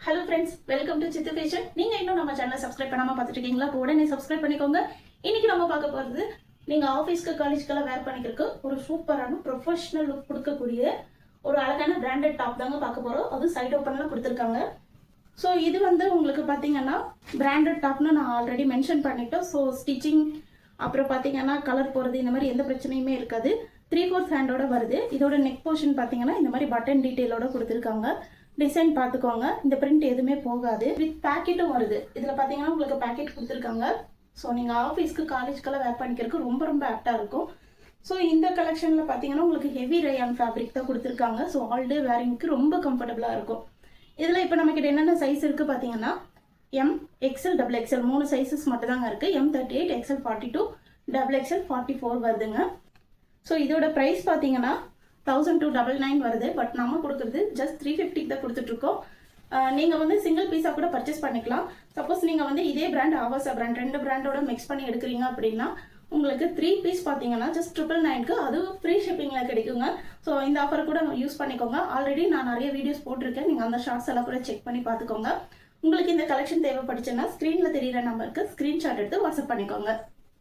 Hello friends, welcome to Sithu fashion. நீங்க இன்னும் நம்ம சேனலை சப்ஸ்கிரைப் பண்ணாம பார்த்துட்டு இருக்கீங்களா? உடனே சப்ஸ்கிரைப் பண்ணிக்கோங்க. இன்னைக்கு நம்ம பார்க்க போறது நீங்க ஆஃபீஸ்க்கு காலேஜ்க்கெல்லாம் வேர் பண்ணிக்கிறதுக்கு ஒரு சூப்பரான ப்ரொஃபஷனல் லுக் கொடுக்கக்கூடிய ஒரு அழகான பிராண்டட் டாப் தாங்க பார்க்க போறோம். அது சைட் ஓப்பன்ல கொடுத்துருக்காங்க. ஸோ இது வந்து உங்களுக்கு பார்த்தீங்கன்னா பிராண்டட் டாப்னு நான் ஆல்ரெடி மென்ஷன் பண்ணிட்டோம். ஸோ ஸ்டிச்சிங் அப்புறம் பார்த்தீங்கன்னா கலர் போகிறது இந்த மாதிரி எந்த பிரச்சனையுமே இருக்காது. 3/4 ஹேண்டோட வருது. இதோட நெக் போர்ஷன் பார்த்தீங்கன்னா இந்த மாதிரி பட்டன் டீட்டெயிலோட கொடுத்துருக்காங்க. டிசைன் பார்த்துக்கோங்க, இந்த பிரிண்ட் எதுவுமே போகாது. வித் பேக்கெட்டும் வருது. இதில் பார்த்தீங்கன்னா உங்களுக்கு பேக்கெட் கொடுத்துருக்காங்க. ஸோ நீங்கள் ஆஃபீஸ்க்கு காலேஜ்க்கெல்லாம் வேர் பண்ணிக்கிறதுக்கு ரொம்ப ரொம்ப ஆப்டாக இருக்கும். ஸோ இந்த கலெக்ஷனில் பார்த்தீங்கன்னா உங்களுக்கு ஹெவி ரயான் ஃபேப்ரிக் தான் கொடுத்துருக்காங்க. ஸோ ஆல் டே வேரிங்க்கு ரொம்ப கம்ஃபர்டபுளாக இருக்கும். இதில் இப்போ நமக்கு என்னென்ன சைஸ் இருக்குது பார்த்தீங்கன்னா M, XL, double XL 3 sizes மட்டும் தாங்க இருக்குது. M38, XL 42, XXL 44 வருதுங்க. ஸோ இதோட ப்ரைஸ் பார்த்தீங்கன்னா 1299 வருது. பட் நம்ம கொடுக்குறது ஜஸ்ட் 350 தான் கொடுத்துட்ருக்கோம். நீங்கள் வந்து சிங்கிள் பீஸாக கூட பர்ச்சேஸ் பண்ணிக்கலாம். சப்போஸ் நீங்கள் வந்து இதே பிராண்ட் ஆவாசா பிராண்ட் 2 பிராண்டோட மிக்ஸ் பண்ணி எடுக்கிறீங்க அப்படின்னா உங்களுக்கு 3 பீஸ் பார்த்தீங்கன்னா ஜஸ்ட் 999க்கு அது ஃப்ரீ ஷிப்பிங்கில் கிடைக்குங்க. ஸோ இந்த ஆஃபர் கூட யூஸ் பண்ணிக்கோங்க. ஆல்ரெடி நான் நிறைய வீடியோஸ் போட்டிருக்கேன். நீங்கள் அந்த ஷார்ட்ஸ் எல்லாம் கூட செக் பண்ணி பார்த்துக்கோங்க. உங்களுக்கு இந்த கலெக்ஷன் தேவைப்படுச்சுன்னா ஸ்க்ரீனில் தெரியிற நம்பருக்கு ஸ்க்ரீன்ஷாட் எடுத்து வாட்ஸ்அப் பண்ணிக்கோங்க.